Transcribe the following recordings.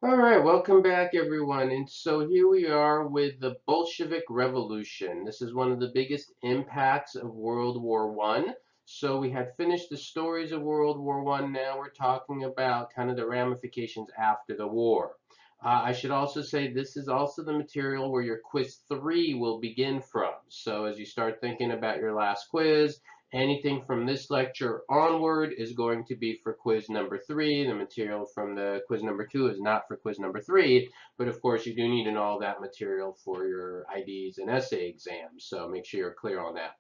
All right, welcome back, everyone. And so here we are with the Bolshevik Revolution. This is one of the biggest impacts of World War One. So we had finished the stories of World War One. Now we're talking about kind of the ramifications after the war. I should also say this is also the material where your quiz 3 will begin from. So as you start thinking about your last quiz, anything from this lecture onward is going to be for quiz number 3. The material from the quiz number 2 is not for quiz number 3, but of course you do need to know all that material for your IDs and essay exams, so make sure you're clear on that.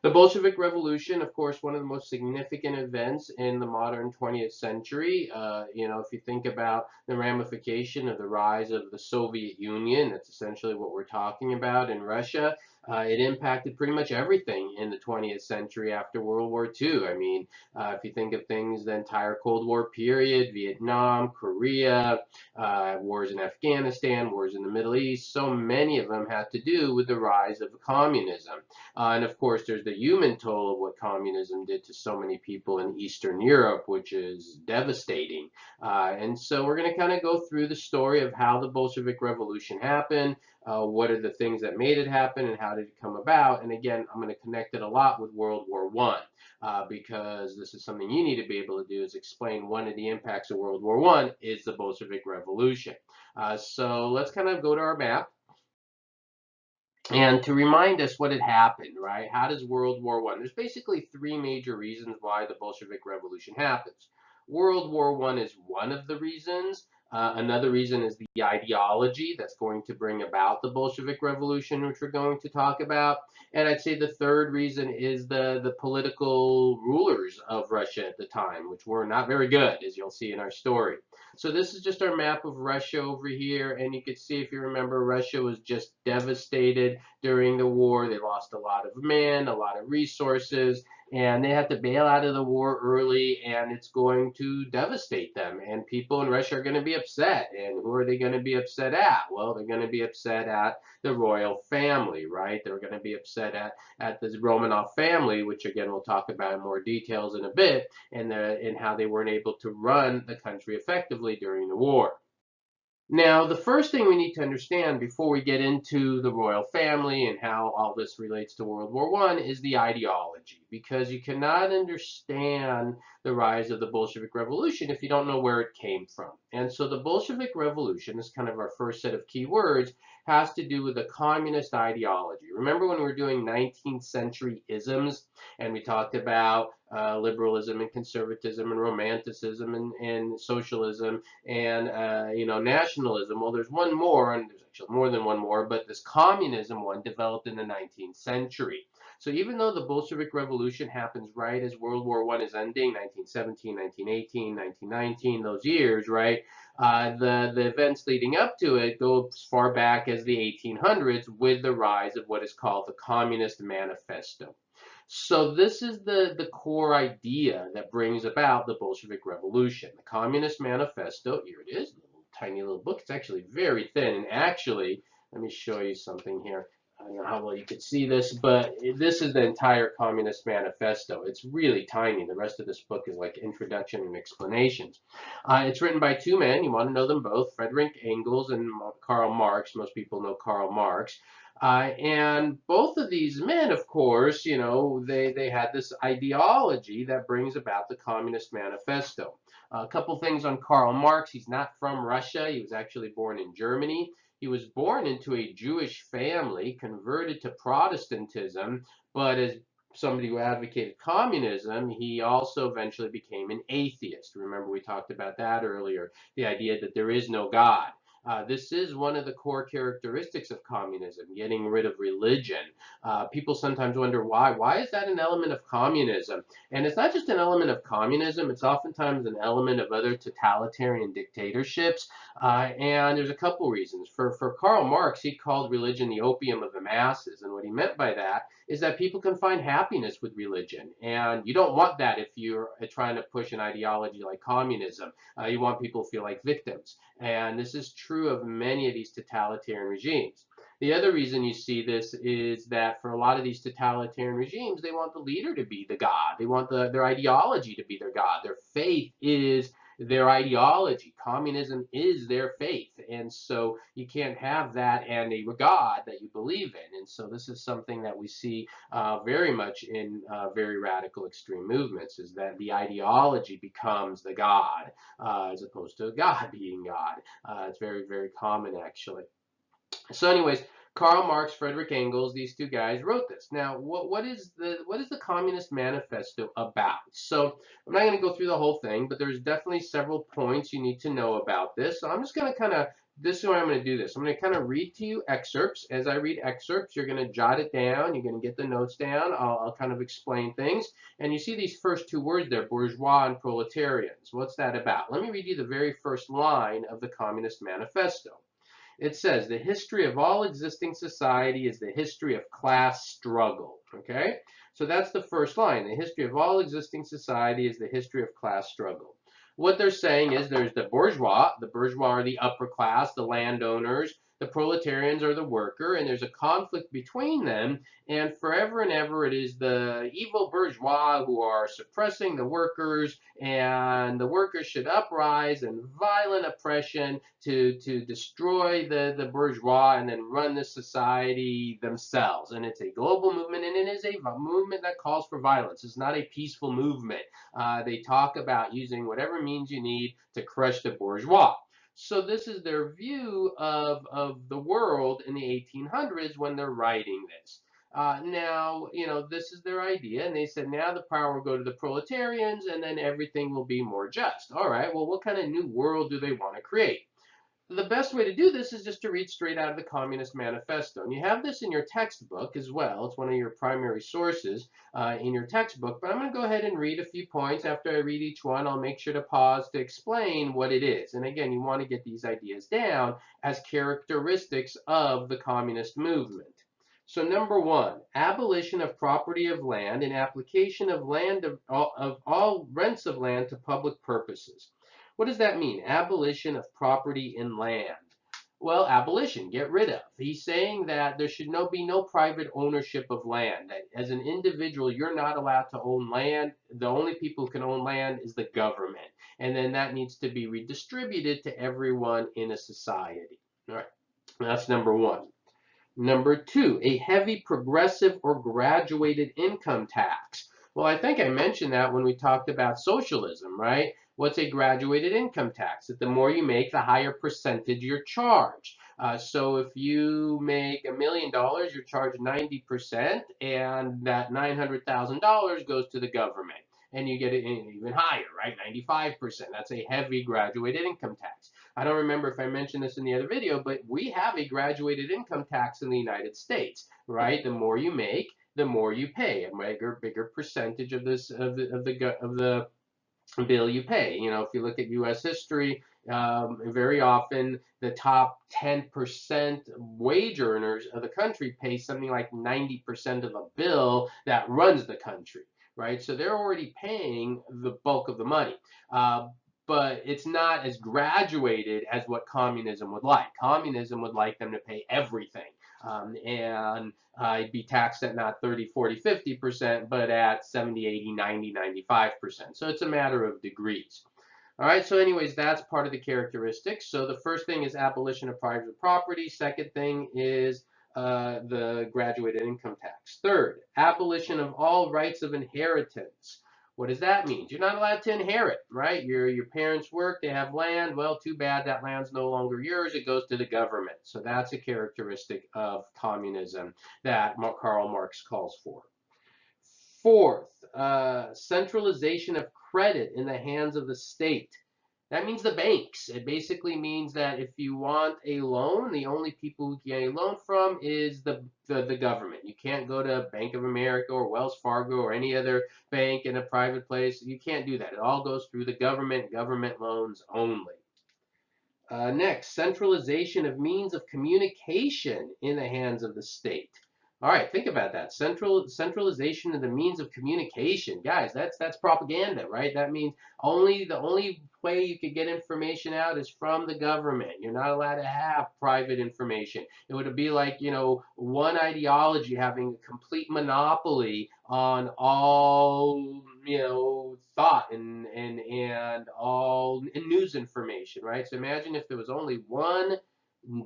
The Bolshevik Revolution, of course, one of the most significant events in the modern 20th century. If you think about the ramification of the rise of the Soviet Union, that's essentially what we're talking about in Russia. It impacted pretty much everything in the 20th century after World War II. I mean, if you think of things, the entire Cold War period, Vietnam, Korea, wars in Afghanistan, wars in the Middle East, so many of them had to do with the rise of communism. And of course, there's the human toll of what communism did to so many people in Eastern Europe, which is devastating. And so we're going to kind of go through the story of how the Bolshevik Revolution happened, what are the things that made it happen, and how did it come about. And again, I'm going to connect it a lot with World War One. Because this is something you need to be able to do is explain one of the impacts of World War One is the Bolshevik Revolution. So let's kind of go to our map. And to remind us what had happened, right? How does World War One? There's basically three major reasons why the Bolshevik Revolution happens. World War One is one of the reasons. Another reason is the ideology that's going to bring about the Bolshevik Revolution, which we're going to talk about. And I'd say the third reason is the political rulers of Russia at the time, which were not very good, as you'll see in our story. So this is just our map of Russia over here, and you can see, if you remember, Russia was just devastated during the war. They lost a lot of men, a lot of resources, and they had to bail out of the war early, and it's going to devastate them. And people in Russia are going to be upset. And who are they going to be upset at? Well, they're going to be upset at the royal family, right? They're going to be upset at the Romanov family, which again we'll talk about in more details in a bit, and how they weren't able to run the country effectively during the war. Now, the first thing we need to understand before we get into the royal family and how all this relates to World War One is the ideology, because you cannot understand the rise of the Bolshevik Revolution if you don't know where it came from. And so the Bolshevik Revolution is kind of our first set of key words, has to do with a communist ideology. Remember when we were doing 19th century isms and we talked about liberalism and conservatism and romanticism and socialism and nationalism. Well, there's one more, and there's actually more than one more, but this communism one developed in the 19th century. So even though the Bolshevik Revolution happens right as World War One is ending, 1917, 1918, 1919, those years, right? The events leading up to it go as far back as the 1800s with the rise of what is called the Communist Manifesto. So this is the core idea that brings about the Bolshevik Revolution. The Communist Manifesto, here it is, little, tiny little book. It's actually very thin. And actually, let me show you something here. I don't know how well you could see this, but this is the entire Communist Manifesto. It's really tiny. The rest of this book is like introduction and explanations. It's written by two men. You want to know them both, Frederick Engels and Karl Marx. Most people know Karl Marx. And both of these men, of course, they had this ideology that brings about the Communist Manifesto. A couple things on Karl Marx. He's not from Russia. He was actually born in Germany. He was born into a Jewish family, converted to Protestantism, but as somebody who advocated communism, he also eventually became an atheist. Remember, we talked about that earlier, the idea that there is no God. This is one of the core characteristics of communism, getting rid of religion. People sometimes wonder why. Why is that an element of communism? And it's not just an element of communism, it's oftentimes an element of other totalitarian dictatorships. And there's a couple reasons. For Karl Marx, he called religion the opium of the masses. And what he meant by that is that people can find happiness with religion. And you don't want that if you're trying to push an ideology like communism. You want people to feel like victims. And this is true of many of these totalitarian regimes. The other reason you see this is that for a lot of these totalitarian regimes, they want the leader to be the god. They want their ideology to be their god. Their faith is their ideology. Communism is their faith, and so you can't have that and a God that you believe in. And so this is something that we see very much in very radical extreme movements, is that the ideology becomes the God as opposed to God being God. It's very, very common, actually. So anyways, Karl Marx, Frederick Engels, these two guys wrote this. Now, what is the Communist Manifesto about? So I'm not going to go through the whole thing, but there's definitely several points you need to know about this. So I'm just going to kind of, this is what I'm going to do this. I'm going to kind of read to you excerpts. As I read excerpts, you're going to jot it down. You're going to get the notes down. I'll kind of explain things. And you see these first two words there, bourgeois and proletarians. What's that about? Let me read you the very first line of the Communist Manifesto. It says, the history of all existing society is the history of class struggle. Okay? So that's the first line. The history of all existing society is the history of class struggle. What they're saying is there's the bourgeois. The bourgeois are the upper class, the landowners. The proletarians are the worker, and there's a conflict between them. And forever and ever, it is the evil bourgeois who are suppressing the workers, and the workers should uprise in violent oppression to destroy the bourgeois and then run the society themselves. And it's a global movement, and it is a movement that calls for violence. It's not a peaceful movement. They talk about using whatever means you need to crush the bourgeois. So this is their view of the world in the 1800s when they're writing this. Now, this is their idea, and they said now the power will go to the proletarians, and then everything will be more just. All right, well, what kind of new world do they want to create? The best way to do this is just to read straight out of the Communist Manifesto. And you have this in your textbook as well. It's one of your primary sources in your textbook. But I'm going to go ahead and read a few points. After I read each one, I'll make sure to pause to explain what it is. And again, you want to get these ideas down as characteristics of the communist movement. So number one, abolition of property of land and application of land of all rents of land to public purposes. What does that mean? Abolition of property in land. Well, abolition, get rid of. He's saying that there should be no private ownership of land. That as an individual, you're not allowed to own land. The only people who can own land is the government. And then that needs to be redistributed to everyone in a society. All right, that's number one. Number two, a heavy progressive or graduated income tax. Well, I think I mentioned that when we talked about socialism, right? What's a graduated income tax? That the more you make, the higher percentage you're charged. So if you make $1 million, you're charged 90%, and that $900,000 goes to the government. And you get it even higher, right? 95%. That's a heavy graduated income tax. I don't remember if I mentioned this in the other video, but we have a graduated income tax in the United States, right? The more you make, the more you pay. A bigger percentage of the bill you pay. If you look at U.S. history, very often the top 10% wage earners of the country pay something like 90% of the bill that runs the country, right? So they're already paying the bulk of the money. But it's not as graduated as what communism would like. Communism would like them to pay everything and be taxed at not 30, 40, 50%, but at 70, 80, 90, 95%. So it's a matter of degrees. All right, so anyways, that's part of the characteristics. So the first thing is abolition of private property. Second thing is the graduated income tax. Third, abolition of all rights of inheritance. What does that mean? You're not allowed to inherit, right? Your parents work, they have land. Well, too bad, that land's no longer yours. It goes to the government. So that's a characteristic of communism that Karl Marx calls for. Fourth, centralization of credit in the hands of the state. That means the banks. It basically means that if you want a loan, the only people who get a loan from is the government. You can't go to Bank of America or Wells Fargo or any other bank in a private place. You can't do that. It all goes through the government loans only. Next, centralization of means of communication in the hands of the state. All right, think about that. Centralization of the means of communication. Guys, that's propaganda, right? That means the only way you could get information out is from the government. You're not allowed to have private information. It would be like, one ideology having a complete monopoly on all, thought and all news information, right? So imagine if there was only one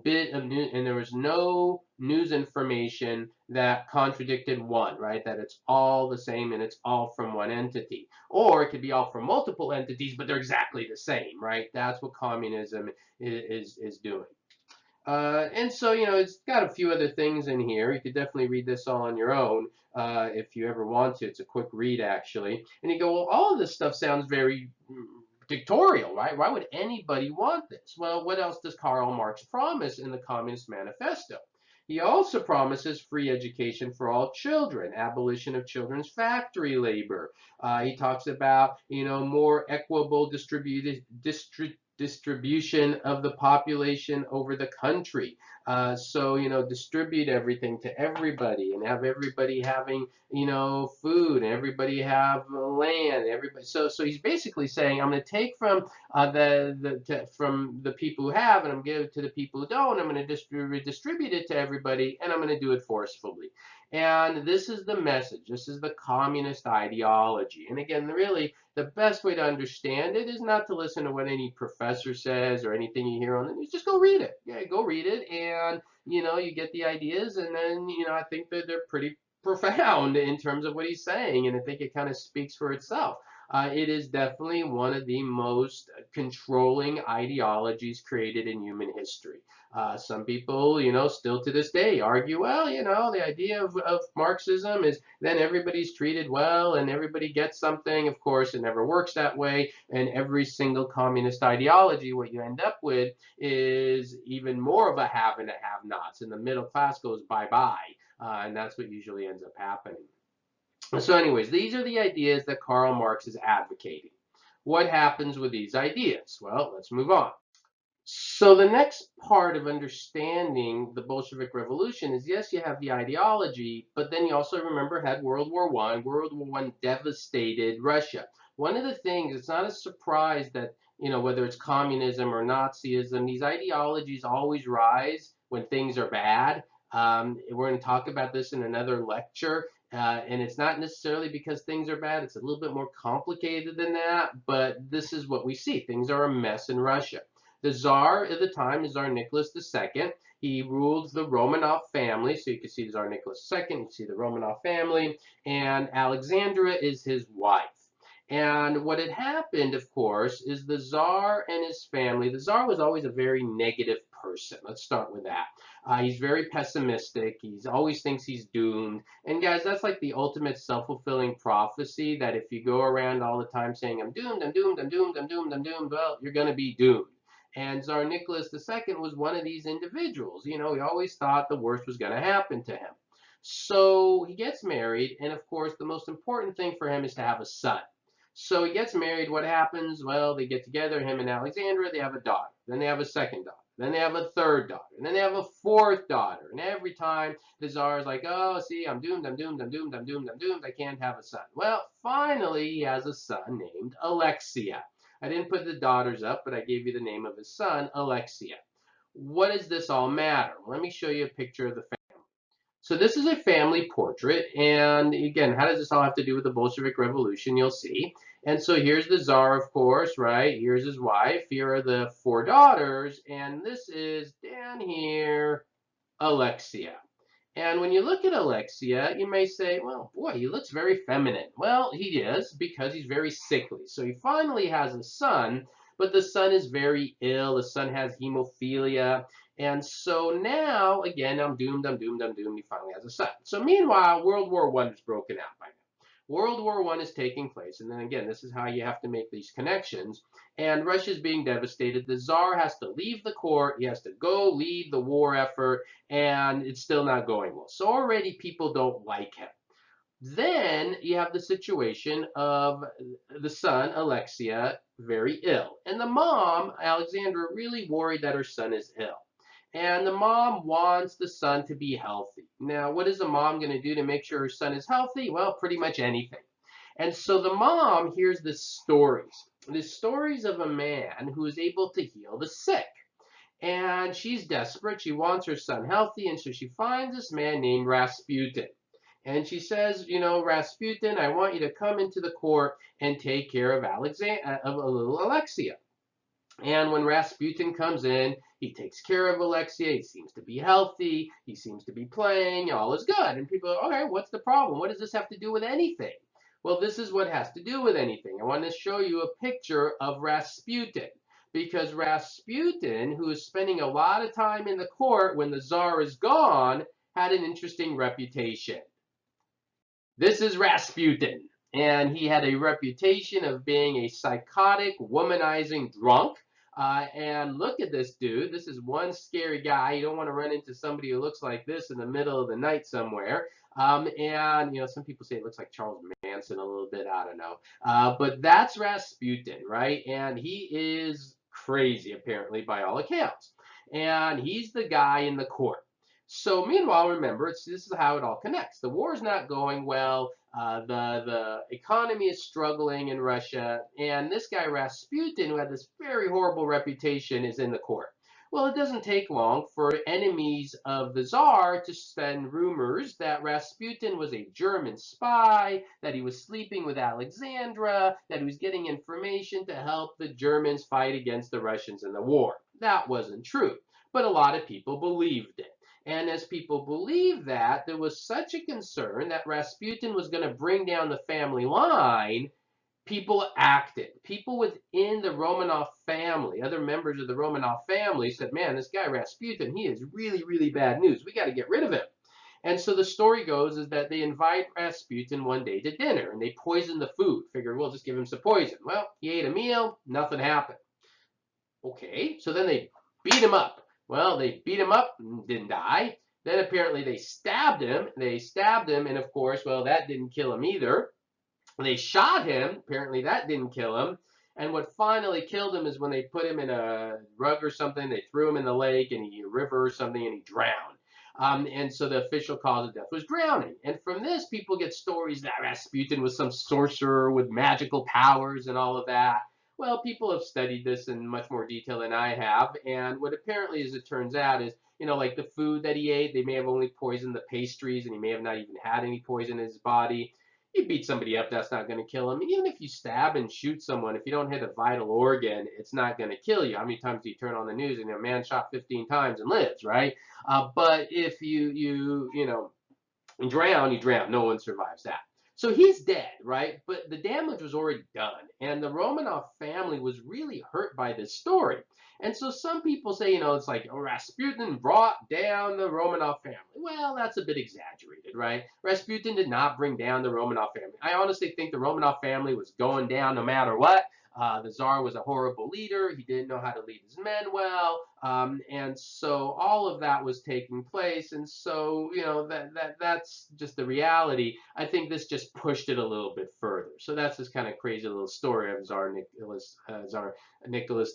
bit of news and there was no news information that contradicted one, right? That it's all the same and it's all from one entity. Or it could be all from multiple entities, but they're exactly the same, right? That's what communism is doing. And so, it's got a few other things in here. You could definitely read this all on your own if you ever want to. It's a quick read, actually. And you go, well, all of this stuff sounds very dictatorial, right? Why would anybody want this? Well, what else does Karl Marx promise in the Communist Manifesto? He also promises free education for all children, abolition of children's factory labor. He talks about, more equitable distribution of the population over the country. So, distribute everything to everybody and have everybody having, food and everybody have land. Everybody. So he's basically saying, I'm going to take from from the people who have, and I'm going to give it to the people who don't. I'm going to distribute it to everybody, and I'm going to do it forcefully. And this is the message. This is the communist ideology. And again, really, the best way to understand it is not to listen to what any professor says or anything you hear on the news. Just go read it. Yeah, go read it, and you get the ideas, and then I think that they're pretty profound in terms of what he's saying, and I think it kind of speaks for itself. It is definitely one of the most controlling ideologies created in human history. Some people, still to this day argue, well, the idea of Marxism is then everybody's treated well and everybody gets something. Of course, it never works that way. And every single communist ideology, what you end up with is even more of a have and a have-nots, and the middle class goes bye-bye. And that's what usually ends up happening. So anyways, these are the ideas that Karl Marx is advocating. What happens with these ideas? Well, let's move on. So the next part of understanding the Bolshevik Revolution is, yes, you have the ideology, but then you also remember had World War I. World War I devastated Russia. One of the things, it's not a surprise that, whether it's communism or Nazism, these ideologies always rise when things are bad. We're going to talk about this in another lecture. And it's not necessarily because things are bad. It's a little bit more complicated than that. But this is what we see. Things are a mess in Russia. The Tsar at the time is Tsar Nicholas II. He ruled the Romanov family. So you can see Tsar Nicholas II, you can see the Romanov family, and Alexandra is his wife. And what had happened, of course, is the Tsar and his family. The Tsar was always a very negative person. Let's start with that. He's very pessimistic. He always thinks he's doomed. And guys, that's like the ultimate self-fulfilling prophecy that if you go around all the time saying, I'm doomed, I'm doomed, I'm doomed, I'm doomed, I'm doomed, well, you're going to be doomed. And Tsar Nicholas II was one of these individuals. He always thought the worst was going to happen to him. So he gets married, and of course, the most important thing for him is to have a son. So he gets married. What happens? Well, they get together, him and Alexandra, they have a daughter. Then they have a second daughter. Then they have a third daughter. And then they have a fourth daughter. And every time the Tsar is like, oh, see, I'm doomed, I'm doomed, I'm doomed, I'm doomed, I'm doomed. I can't have a son. Well, finally, he has a son named Alexia. I didn't put the daughters up, but I gave you the name of his son, Alexia. What does this all matter? Let me show you a picture of the family. So this is a family portrait, and again, how does this all have to do with the Bolshevik Revolution? You'll see. And so here's the Tsar, of course, right? Here's his wife. Here are the four daughters, and this is down here, Alexia. And when you look at Alexia, you may say, well, boy, he looks very feminine. Well, he is because he's very sickly. So he finally has a son, but the son is very ill. The son has hemophilia. And so now, again, I'm doomed, I'm doomed, I'm doomed. He finally has a son. So meanwhile, World War I is broken out by now. World War I is taking place. And then again, this is how you have to make these connections. And Russia's being devastated. The Tsar has to leave the court. He has to go lead the war effort, and it's still not going well. So already people don't like him. Then you have the situation of the son, Alexia, very ill. And the mom, Alexandra, really worried that her son is ill. And the mom wants the son to be healthy. Now, what is the mom going to do to make sure her son is healthy? Well, pretty much anything. And so the mom hears the stories of a man who is able to heal the sick. And she's desperate. She wants her son healthy. And so she finds this man named Rasputin. And she says, you know, Rasputin, I want you to come into the court and take care of of a little Alexia. And when Rasputin comes in, he takes care of Alexia. He seems to be healthy. He seems to be playing. All is good. And people are, okay, what's the problem? What does this have to do with anything? Well, this is what has to do with anything. I want to show you a picture of Rasputin. Because Rasputin, who is spending a lot of time in the court when the Tsar is gone, had an interesting reputation. This is Rasputin, and he had a reputation of being a psychotic, womanizing drunk. And look at this dude. This is one scary guy. You don't want to run into somebody who looks like this in the middle of the night somewhere. And, you know, some people say it looks like Charles Manson a little bit. I don't know. But that's Rasputin, right? And he is crazy, apparently, by all accounts. And he's the guy in the court. So meanwhile, remember, this is how it all connects. The war is not going well. The economy is struggling in Russia, and this guy Rasputin, who had this very horrible reputation, is in the court. Well, it doesn't take long for enemies of the Tsar to send rumors that Rasputin was a German spy, that he was sleeping with Alexandra, that he was getting information to help the Germans fight against the Russians in the war. That wasn't true, but a lot of people believed it. And as people believed that, there was such a concern that Rasputin was going to bring down the family line, people acted. People within the Romanov family, other members of the Romanov family said, man, this guy Rasputin, he is really, really bad news. We got to get rid of him. And so the story goes is that they invite Rasputin one day to dinner, and they poison the food. Figure, we'll just give him some poison. Well, he ate a meal, nothing happened. Okay, so then they beat him up. Well, they beat him up, didn't die. Then apparently they stabbed him. And of course, well, that didn't kill him either. They shot him. Apparently that didn't kill him. And what finally killed him is when they put him in a rug or something, they threw him in the lake and a river or something, and he drowned. And so the official cause of death was drowning. And from this, people get stories that Rasputin was some sorcerer with magical powers and all of that. Well, people have studied this in much more detail than I have. And what apparently, as it turns out, is, you know, like the food that he ate, they may have only poisoned the pastries, and he may have not even had any poison in his body. You beat somebody up, that's not going to kill him. And even if you stab and shoot someone, if you don't hit a vital organ, it's not going to kill you. How many times do you turn on the news and a man shot 15 times and lives, right? But if you know, drown, you drown. No one survives that. So he's dead, right? But the damage was already done. And the Romanov family was really hurt by this story. And so some people say, you know, it's like, oh, Rasputin brought down the Romanov family. Well, that's a bit exaggerated, right? Rasputin did not bring down the Romanov family. I honestly think the Romanov family was going down no matter what. The Tsar was a horrible leader. He didn't know how to lead his men well. And so all of that was taking place. And so, you know, that's just the reality. I think this just pushed it a little bit further. So that's this kind of crazy little story of Tsar Nicholas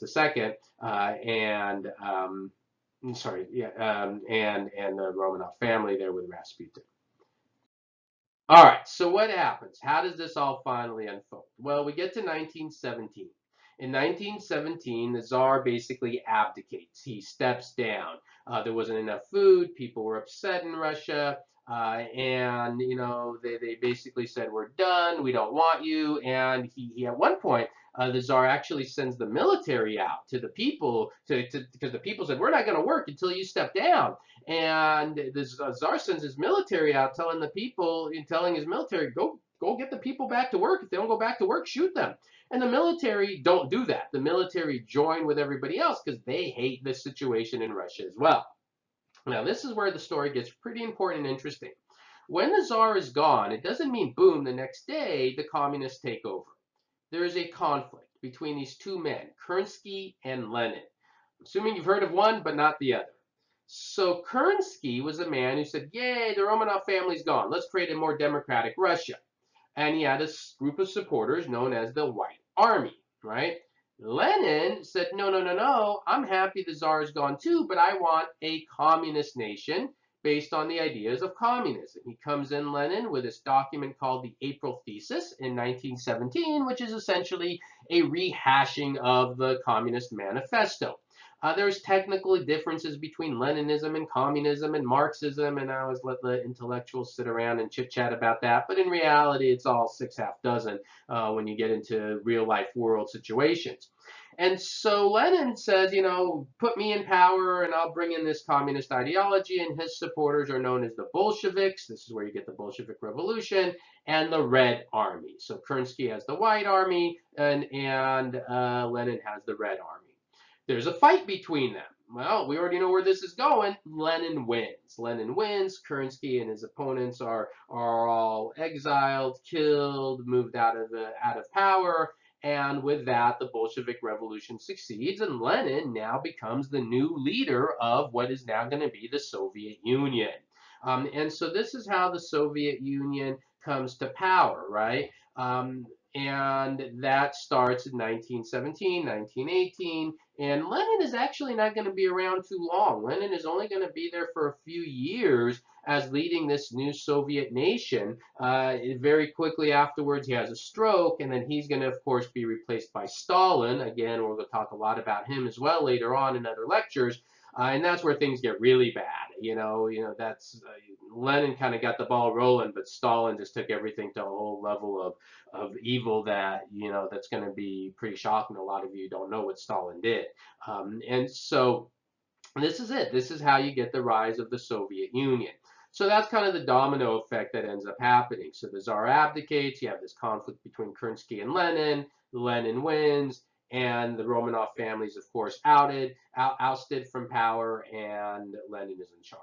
II and the Romanov family there with Rasputin. All right, so what happens? How does this all finally unfold? Well, we get to 1917. In 1917, the Tsar basically abdicates. He steps down. There wasn't enough food. People were upset in Russia. And, you know, they basically said, we're done. We don't want you. And he at one point, the Tsar actually sends the military out to the people because the people said, we're not going to work until you step down. And the Tsar sends his military out telling his military, go get the people back to work. If they don't go back to work, shoot them. And the military don't do that. The military join with everybody else because they hate this situation in Russia as well. Now, this is where the story gets pretty important and interesting. When the Tsar is gone, it doesn't mean, boom, the next day the communists take over. There is a conflict between these two men, Kerensky and Lenin. I'm assuming you've heard of one, but not the other. So Kerensky was a man who said, yay, the Romanov family's gone. Let's create a more democratic Russia. And he had a group of supporters known as the White Army, right? Lenin said, no, no, no, no, I'm happy the Tsar is gone too, but I want a communist nation based on the ideas of communism. He comes in, Lenin, with this document called the April Thesis in 1917, which is essentially a rehashing of the Communist Manifesto. There's technical differences between Leninism and communism and Marxism, and I always let the intellectuals sit around and chit chat about that. But in reality, it's all six half dozen when you get into real life world situations. And so Lenin says, you know, put me in power and I'll bring in this communist ideology. And his supporters are known as the Bolsheviks. This is where you get the Bolshevik Revolution and the Red Army. So Kerensky has the White Army and Lenin has the Red Army. There's a fight between them. Well, we already know where this is going. Lenin wins. Lenin wins. Kerensky and his opponents are all exiled, killed, moved out of power. And with that, the Bolshevik Revolution succeeds, and Lenin now becomes the new leader of what is now going to be the Soviet Union. And so this is how the Soviet Union comes to power, right? And that starts in 1917, 1918. And Lenin is actually not going to be around too long. Lenin is only going to be there for a few years as leading this new Soviet nation. Very quickly afterwards, he has a stroke, and then he's going to, of course, be replaced by Stalin. Again, we're going to talk a lot about him as well later on in other lectures. And that's where things get really bad. That's Lenin kind of got the ball rolling, but Stalin just took everything to a whole level of evil that that's going to be pretty shocking. A lot of you don't know what Stalin did, and so this is it. This is how you get the rise of the Soviet Union. So that's kind of the domino effect that ends up happening. So the Tsar abdicates. You have this conflict between Kerensky and Lenin. Lenin wins, and the Romanov family is, of course, ousted from power, and Lenin is in charge.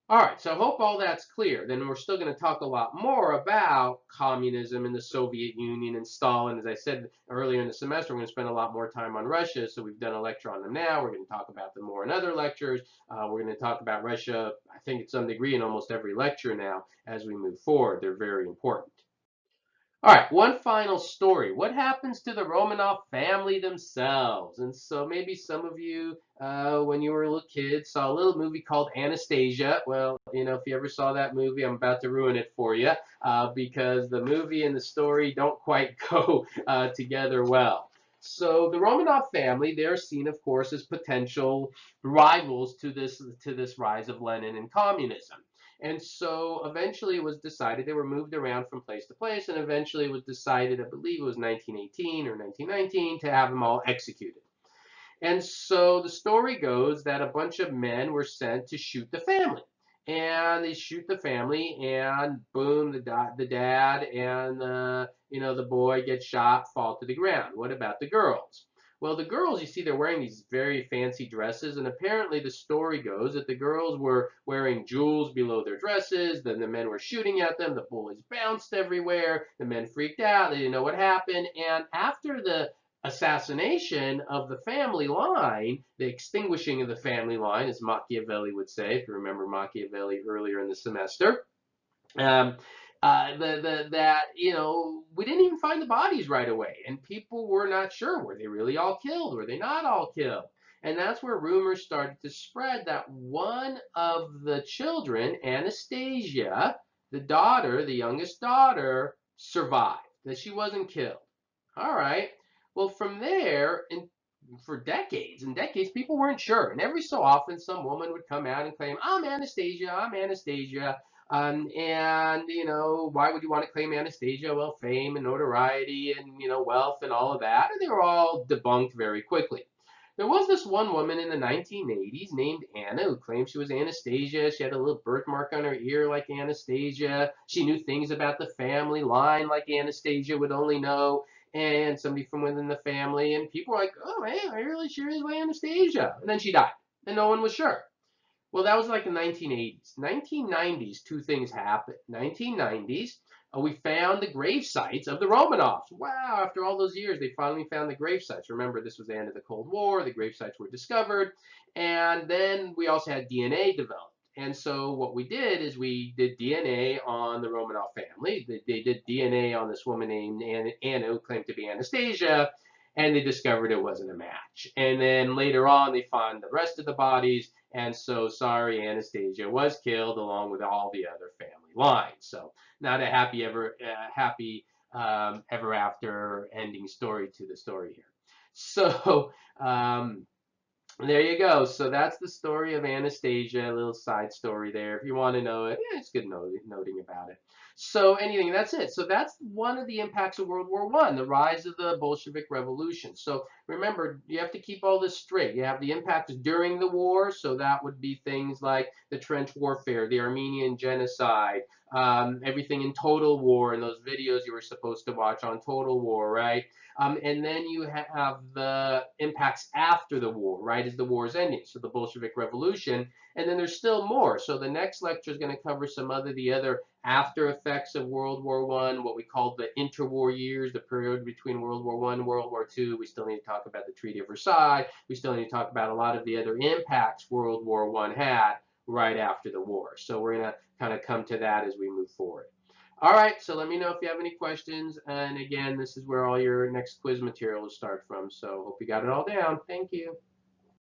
All right, so I hope all that's clear. Then we're still going to talk a lot more about communism and the Soviet Union and Stalin. As I said earlier in the semester, we're going to spend a lot more time on Russia, so we've done a lecture on them now. We're going to talk about them more in other lectures. We're going to talk about Russia, I think, to some degree in almost every lecture now as we move forward. They're very important. All right, one final story. What happens to the Romanov family themselves? And so maybe some of you, when you were a little kid, saw a little movie called Anastasia. Well, if you ever saw that movie, I'm about to ruin it for you because the movie and the story don't quite go together well. So the Romanov family, they're seen, of course, as potential rivals to this rise of Lenin and communism. And so eventually it was decided, they were moved around from place to place, and eventually it was decided, I believe it was 1918 or 1919, to have them all executed. And so the story goes that a bunch of men were sent to shoot the family. And they shoot the family, and boom, the dad and the boy get shot, fall to the ground. What about the girls? Well, the girls, you see, they're wearing these very fancy dresses, and apparently the story goes that the girls were wearing jewels below their dresses. Then the men were shooting at them. The bullets bounced everywhere. The men freaked out. They didn't know what happened. And after the assassination of the family line, the extinguishing of the family line, as Machiavelli would say, if you remember Machiavelli earlier in the semester. Um, we didn't even find the bodies right away, and people were not sure, were they really all killed, were they not all killed? And that's where rumors started to spread that one of the children, Anastasia, the youngest daughter, survived, that she wasn't killed. All right. Well, from there, for decades and decades, people weren't sure. And every so often, some woman would come out and claim, I'm Anastasia, I'm Anastasia. Why would you want to claim Anastasia? Well, fame and notoriety and, wealth and all of that. And they were all debunked very quickly. There was this one woman in the 1980s named Anna who claimed she was Anastasia. She had a little birthmark on her ear like Anastasia. She knew things about the family line like Anastasia would only know, and somebody from within the family. And people were like, oh man, are you really sure it's Anastasia? And then she died, and no one was sure. Well, that was like the 1980s. 1990s, two things happened. 1990s, we found the grave sites of the Romanovs. Wow, after all those years, they finally found the grave sites. Remember, this was the end of the Cold War. The grave sites were discovered. And then we also had DNA developed. And so what we did is we did DNA on the Romanov family. They did DNA on this woman named Anna, who claimed to be Anastasia. and they discovered it wasn't a match. And then later on, they found the rest of the bodies, and so sorry, Anastasia was killed along with all the other family lines. So not a happy ever after ending story to the story here. So there you go. So that's the story of Anastasia, a little side story there. If you want to know it, yeah, it's good noting about it. So anything, that's it. So that's one of the impacts of World War I, the rise of the Bolshevik Revolution. So remember, you have to keep all this straight. You have the impacts during the war, so that would be things like the trench warfare, the Armenian genocide, everything in Total War, and those videos you were supposed to watch on Total War, right? And then you have the impacts after the war, right, as the war is ending. So the Bolshevik Revolution, and then there's still more. So the next lecture is going to cover the other after effects of World War I, what we call the interwar years, the period between World War I and World War II. We still need to talk about the Treaty of Versailles. We still need to talk about a lot of the other impacts World War I had right after the war. So we're going to kind of come to that as we move forward. All right, so let me know if you have any questions. And again, this is where all your next quiz material will start from. So hope you got it all down. Thank you.